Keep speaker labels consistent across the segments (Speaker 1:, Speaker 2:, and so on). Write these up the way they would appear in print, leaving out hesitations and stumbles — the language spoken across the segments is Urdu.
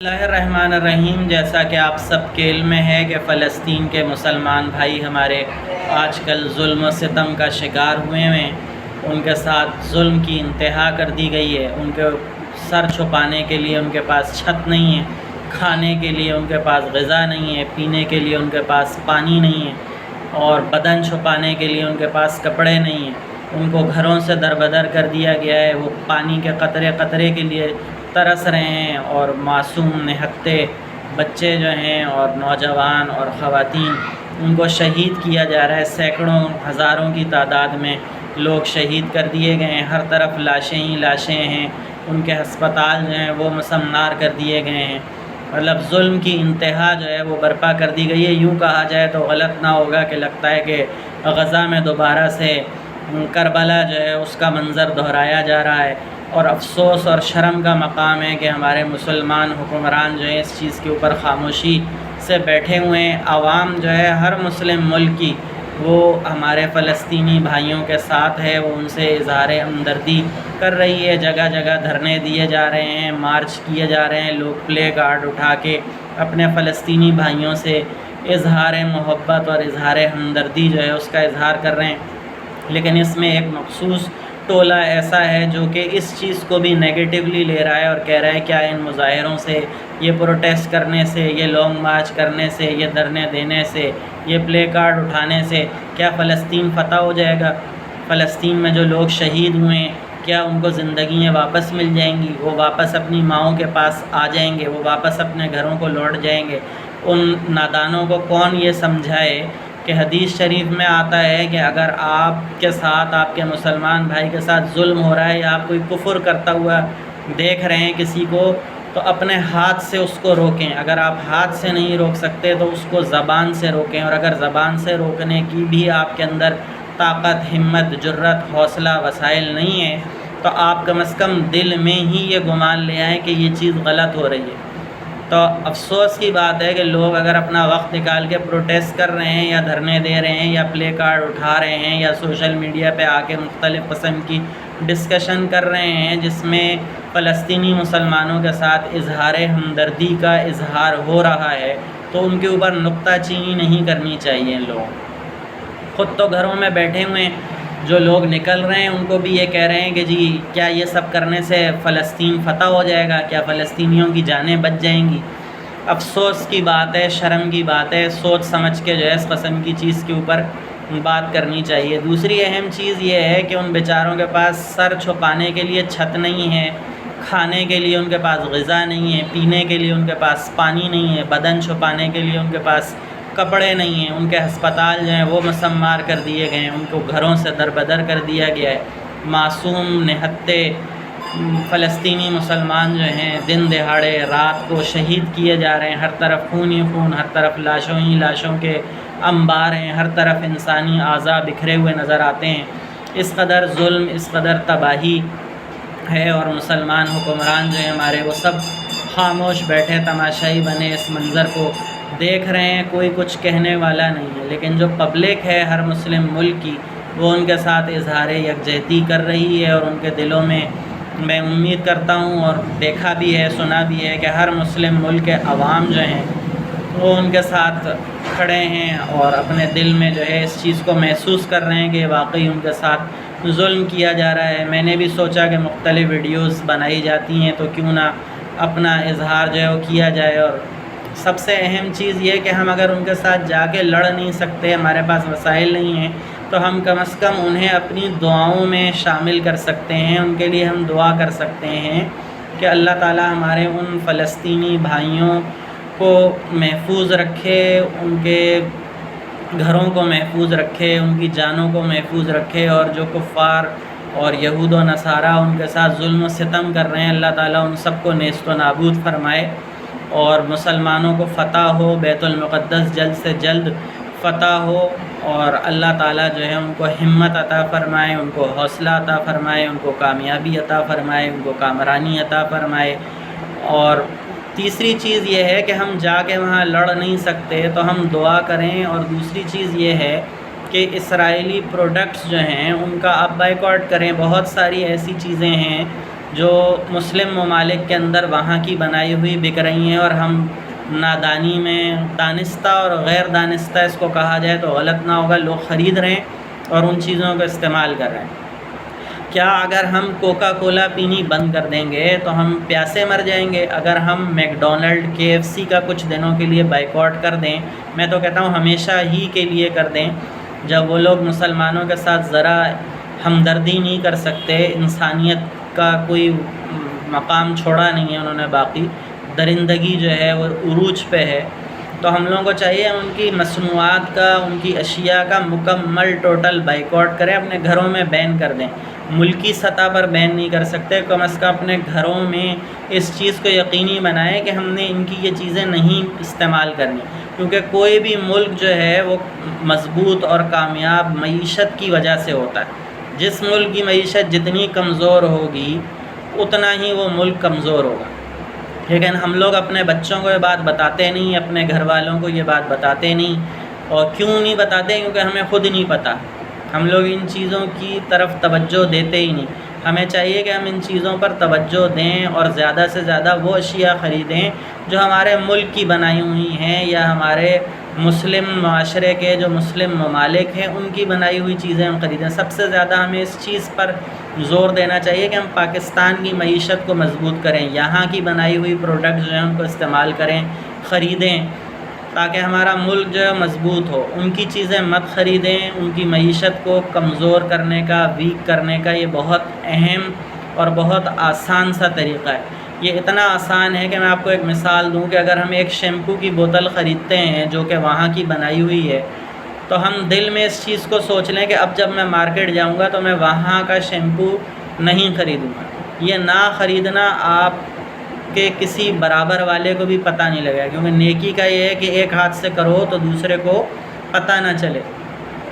Speaker 1: بسم اللہ الرحمن الرحیم۔ جیسا کہ آپ سب کے علم میں ہے کہ فلسطین کے مسلمان بھائی ہمارے آج کل ظلم و ستم کا شکار ہوئے ہیں۔ ان کے ساتھ ظلم کی انتہا کر دی گئی ہے۔ ان کے سر چھپانے کے لیے ان کے پاس چھت نہیں ہے، کھانے کے لیے ان کے پاس غذا نہیں ہے، پینے کے لیے ان کے پاس پانی نہیں ہے، اور بدن چھپانے کے لیے ان کے پاس کپڑے نہیں ہیں۔ ان کو گھروں سے دربدر کر دیا گیا ہے۔ وہ پانی کے قطرے قطرے کے لیے ترس رہے ہیں، اور معصوم نہتے بچے جو ہیں اور نوجوان اور خواتین ان کو شہید کیا جا رہا ہے۔ سینکڑوں ہزاروں کی تعداد میں لوگ شہید کر دیے گئے ہیں۔ ہر طرف لاشیں ہی لاشیں ہیں۔ ان کے ہسپتال جو ہیں وہ مسمار کر دیے گئے ہیں۔ مطلب ظلم کی انتہا جو ہے وہ برپا کر دی گئی ہے۔ یوں کہا جائے تو غلط نہ ہوگا کہ لگتا ہے کہ غزہ میں دوبارہ سے کربلا جو ہے اس کا منظر دہرایا جا رہا ہے، اور افسوس اور شرم کا مقام ہے کہ ہمارے مسلمان حکمران جو ہیں اس چیز کے اوپر خاموشی سے بیٹھے ہوئے ہیں۔ عوام جو ہے ہر مسلم ملک کی وہ ہمارے فلسطینی بھائیوں کے ساتھ ہے، وہ ان سے اظہار ہمدردی کر رہی ہے۔ جگہ جگہ دھرنے دیے جا رہے ہیں، مارچ کیے جا رہے ہیں، لوگ پلے کارڈ اٹھا کے اپنے فلسطینی بھائیوں سے اظہار محبت اور اظہار ہمدردی جو ہے اس کا اظہار کر رہے ہیں۔ لیکن اس میں ایک مخصوص ٹولہ ایسا ہے جو کہ اس چیز کو بھی نیگیٹیولی لے رہا ہے اور کہہ رہا ہے کیا ان مظاہروں سے، یہ پروٹیسٹ کرنے سے، یہ لانگ مارچ کرنے سے، یہ دھرنے دینے سے، یہ پلے کارڈ اٹھانے سے کیا فلسطین فتح ہو جائے گا؟ فلسطین میں جو لوگ شہید ہوئے ہیں کیا ان کو زندگیاں واپس مل جائیں گی؟ وہ واپس اپنی ماؤں کے پاس آ جائیں گے؟ وہ واپس اپنے گھروں کو لوٹ جائیں گے؟ ان نادانوں کو کون یہ سمجھائے کہ حدیث شریف میں آتا ہے کہ اگر آپ کے ساتھ، آپ کے مسلمان بھائی کے ساتھ ظلم ہو رہا ہے یا آپ کوئی کفر کرتا ہوا دیکھ رہے ہیں کسی کو، تو اپنے ہاتھ سے اس کو روکیں۔ اگر آپ ہاتھ سے نہیں روک سکتے تو اس کو زبان سے روکیں، اور اگر زبان سے روکنے کی بھی آپ کے اندر طاقت، ہمت، جرأت، حوصلہ، وسائل نہیں ہے تو آپ کم از کم دل میں ہی یہ گمان لے آئیں کہ یہ چیز غلط ہو رہی ہے۔ تو افسوس کی بات ہے کہ لوگ اگر اپنا وقت نکال کے پروٹیسٹ کر رہے ہیں یا دھرنے دے رہے ہیں یا پلے کارڈ اٹھا رہے ہیں یا سوشل میڈیا پہ آ کے مختلف قسم کی ڈسکشن کر رہے ہیں جس میں فلسطینی مسلمانوں کے ساتھ اظہار ہمدردی کا اظہار ہو رہا ہے، تو ان کے اوپر نکتہ چینی نہیں کرنی چاہیے۔ ان لوگوں خود تو گھروں میں بیٹھے ہوئے ہیں، جو لوگ نکل رہے ہیں ان کو بھی یہ کہہ رہے ہیں کہ جی کیا یہ سب کرنے سے فلسطین فتح ہو جائے گا؟ کیا فلسطینیوں کی جانیں بچ جائیں گی؟ افسوس کی بات ہے، شرم کی بات ہے۔ سوچ سمجھ کے جو ہے اس قسم کی چیز کے اوپر بات کرنی چاہیے۔ دوسری اہم چیز یہ ہے کہ ان بیچاروں کے پاس سر چھپانے کے لیے چھت نہیں ہے، کھانے کے لیے ان کے پاس غذا نہیں ہے، پینے کے لیے ان کے پاس پانی نہیں ہے، بدن چھپانے کے لیے ان کے پاس کپڑے نہیں ہیں۔ ان کے ہسپتال جو ہیں وہ مسمار کر دیے گئے ہیں، ان کو گھروں سے دربدر کر دیا گیا ہے۔ معصوم نہتے فلسطینی مسلمان جو ہیں دن دہاڑے رات کو شہید کیے جا رہے ہیں۔ ہر طرف خون ہی خون، ہر طرف لاشوں ہی لاشوں کے انبار ہیں، ہر طرف انسانی اعضاء بکھرے ہوئے نظر آتے ہیں۔ اس قدر ظلم، اس قدر تباہی ہے، اور مسلمان حکمران جو ہیں ہمارے وہ سب خاموش بیٹھے تماشائی بنے اس منظر کو دیکھ رہے ہیں۔ کوئی کچھ کہنے والا نہیں ہے، لیکن جو پبلک ہے ہر مسلم ملک کی وہ ان کے ساتھ اظہار یکجہتی کر رہی ہے، اور ان کے دلوں میں میں امید کرتا ہوں اور دیکھا بھی ہے، سنا بھی ہے کہ ہر مسلم ملک کے عوام جو ہیں وہ ان کے ساتھ کھڑے ہیں، اور اپنے دل میں جو ہے اس چیز کو محسوس کر رہے ہیں کہ واقعی ان کے ساتھ ظلم کیا جا رہا ہے۔ میں نے بھی سوچا کہ مختلف ویڈیوز بنائی جاتی ہیں تو کیوں نہ اپنا اظہار جو ہے وہ کیا جائے، اور سب سے اہم چیز یہ کہ ہم اگر ان کے ساتھ جا کے لڑ نہیں سکتے، ہمارے پاس وسائل نہیں ہیں، تو ہم کم از کم انہیں اپنی دعاؤں میں شامل کر سکتے ہیں۔ ان کے لیے ہم دعا کر سکتے ہیں کہ اللہ تعالی ہمارے ان فلسطینی بھائیوں کو محفوظ رکھے، ان کے گھروں کو محفوظ رکھے، ان کی جانوں کو محفوظ رکھے، اور جو کفار اور یہود و نصارہ ان کے ساتھ ظلم و ستم کر رہے ہیں اللہ تعالیٰ ان سب کو نیست و نابود فرمائے، اور مسلمانوں کو فتح ہو، بیت المقدس جلد سے جلد فتح ہو، اور اللہ تعالیٰ جو ہے ان کو ہمت عطا فرمائے، ان کو حوصلہ عطا فرمائے، ان کو کامیابی عطا فرمائے، ان کو کامرانی عطا فرمائے۔ اور تیسری چیز یہ ہے کہ ہم جا کے وہاں لڑ نہیں سکتے تو ہم دعا کریں، اور دوسری چیز یہ ہے کہ اسرائیلی پروڈکٹس جو ہیں ان کا آپ بائیکاٹ کریں۔ بہت ساری ایسی چیزیں ہیں جو مسلم ممالک کے اندر وہاں کی بنائی ہوئی بک رہی ہیں، اور ہم نادانی میں دانستہ اور غیر دانستہ اس کو کہا جائے تو غلط نہ ہوگا، لوگ خرید رہے ہیں اور ان چیزوں کو استعمال کر رہے ہیں۔ کیا اگر ہم کوکا کولا پینی بند کر دیں گے تو ہم پیاسے مر جائیں گے؟ اگر ہم میکڈونلڈ KFC کا کچھ دنوں کے لیے بائیکاٹ کر دیں، میں تو کہتا ہوں ہمیشہ ہی کے لیے کر دیں، جب وہ لوگ مسلمانوں کے ساتھ ذرا ہمدردی نہیں کر سکتے، انسانیت کا کوئی مقام چھوڑا نہیں ہے انہوں نے، باقی درندگی جو ہے وہ عروج پہ ہے، تو ہم لوگوں کو چاہیے ان کی مصنوعات کا، ان کی اشیاء کا مکمل ٹوٹل بائیکاٹ کریں، اپنے گھروں میں بین کر دیں۔ ملکی سطح پر بین نہیں کر سکتے، کم از کم اپنے گھروں میں اس چیز کو یقینی بنائیں کہ ہم نے ان کی یہ چیزیں نہیں استعمال کرنی، کیونکہ کوئی بھی ملک جو ہے وہ مضبوط اور کامیاب معیشت کی وجہ سے ہوتا ہے۔ جس ملک کی معیشت جتنی کمزور ہوگی اتنا ہی وہ ملک کمزور ہوگا، لیکن ہم لوگ اپنے بچوں کو یہ بات بتاتے نہیں، اپنے گھر والوں کو یہ بات بتاتے نہیں، اور کیوں نہیں بتاتے؟ کیونکہ ہمیں خود نہیں پتہ، ہم لوگ ان چیزوں کی طرف توجہ دیتے ہی نہیں۔ ہمیں چاہیے کہ ہم ان چیزوں پر توجہ دیں اور زیادہ سے زیادہ وہ اشیاء خریدیں جو ہمارے ملک کی بنائی ہوئی ہیں، یا ہمارے مسلم معاشرے کے جو مسلم ممالک ہیں ان کی بنائی ہوئی چیزیں ہم خریدیں۔ سب سے زیادہ ہمیں اس چیز پر زور دینا چاہیے کہ ہم پاکستان کی معیشت کو مضبوط کریں، یہاں کی بنائی ہوئی پروڈکٹس جو ہیں ان کو استعمال کریں، خریدیں، تاکہ ہمارا ملک جو ہے مضبوط ہو۔ ان کی چیزیں مت خریدیں، ان کی معیشت کو کمزور کرنے کا، ویک کرنے کا یہ بہت اہم اور بہت آسان سا طریقہ ہے۔ یہ اتنا آسان ہے کہ میں آپ کو ایک مثال دوں کہ اگر ہم ایک شیمپو کی بوتل خریدتے ہیں جو کہ وہاں کی بنائی ہوئی ہے، تو ہم دل میں اس چیز کو سوچ لیں کہ اب جب میں مارکیٹ جاؤں گا تو میں وہاں کا شیمپو نہیں خریدوں گا۔ یہ نہ خریدنا آپ کے کسی برابر والے کو بھی پتہ نہیں لگے گا، کیونکہ نیکی کا یہ ہے کہ ایک ہاتھ سے کرو تو دوسرے کو پتہ نہ چلے۔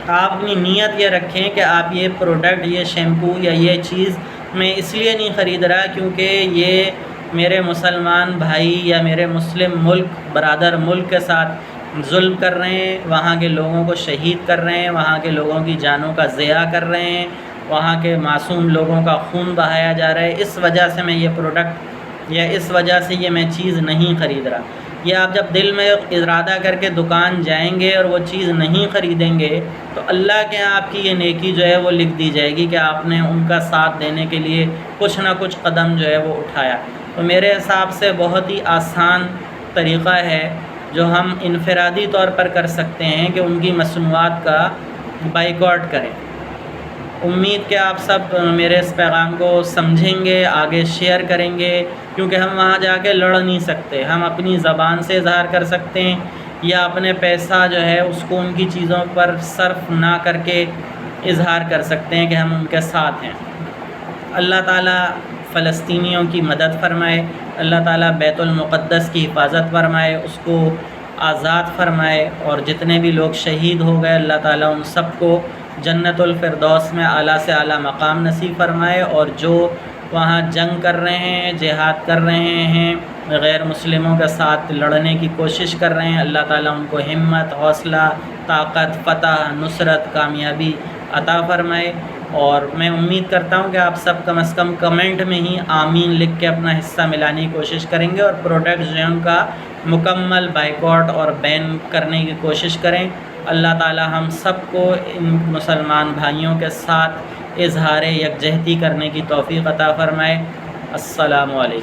Speaker 1: آپ اپنی نیت یہ رکھیں کہ آپ یہ پروڈکٹ، یہ شیمپو یا یہ چیز میں اس لیے نہیں خرید رہا کیونکہ یہ میرے مسلمان بھائی یا میرے مسلم ملک برادر ملک کے ساتھ ظلم کر رہے ہیں، وہاں کے لوگوں کو شہید کر رہے ہیں، وہاں کے لوگوں کی جانوں کا ضیاع کر رہے ہیں، وہاں کے معصوم لوگوں کا خون بہایا جا رہا ہے، اس وجہ سے میں یہ پروڈکٹ یا اس وجہ سے یہ میں چیز نہیں خرید رہا۔ یہ آپ جب دل میں ارادہ کر کے دکان جائیں گے اور وہ چیز نہیں خریدیں گے تو اللہ کے یہاں آپ کی یہ نیکی جو ہے وہ لکھ دی جائے گی کہ آپ نے ان کا ساتھ دینے کے لیے کچھ نہ کچھ قدم جو ہے وہ اٹھایا۔ تو میرے حساب سے بہت ہی آسان طریقہ ہے جو ہم انفرادی طور پر کر سکتے ہیں کہ ان کی مصنوعات کا بائیکاٹ کریں۔ امید کہ آپ سب میرے اس پیغام کو سمجھیں گے، آگے شیئر کریں گے، کیونکہ ہم وہاں جا کے لڑ نہیں سکتے، ہم اپنی زبان سے اظہار کر سکتے ہیں یا اپنے پیسہ جو ہے اس کو ان کی چیزوں پر صرف نہ کر کے اظہار کر سکتے ہیں کہ ہم ان کے ساتھ ہیں۔ اللہ تعالیٰ فلسطینیوں کی مدد فرمائے، اللہ تعالیٰ بیت المقدس کی حفاظت فرمائے، اس کو آزاد فرمائے، اور جتنے بھی لوگ شہید ہو گئے اللہ تعالیٰ ان سب کو جنت الفردوس میں اعلیٰ سے اعلیٰ مقام نصیب فرمائے، اور جو وہاں جنگ کر رہے ہیں، جہاد کر رہے ہیں، غیر مسلموں کے ساتھ لڑنے کی کوشش کر رہے ہیں، اللہ تعالیٰ ان کو ہمت، حوصلہ، طاقت، فتح، نصرت، کامیابی عطا فرمائے۔ اور میں امید کرتا ہوں کہ آپ سب کم از کم کمنٹ میں ہی آمین لکھ کے اپنا حصہ ملانے کی کوشش کریں گے، اور پروڈکٹس جو ہیں ان کا مکمل بائیکاٹ اور بین کرنے کی کوشش کریں۔ اللہ تعالیٰ ہم سب کو ان مسلمان بھائیوں کے ساتھ اظہار یکجہتی کرنے کی توفیق عطا فرمائے۔ السلام علیکم۔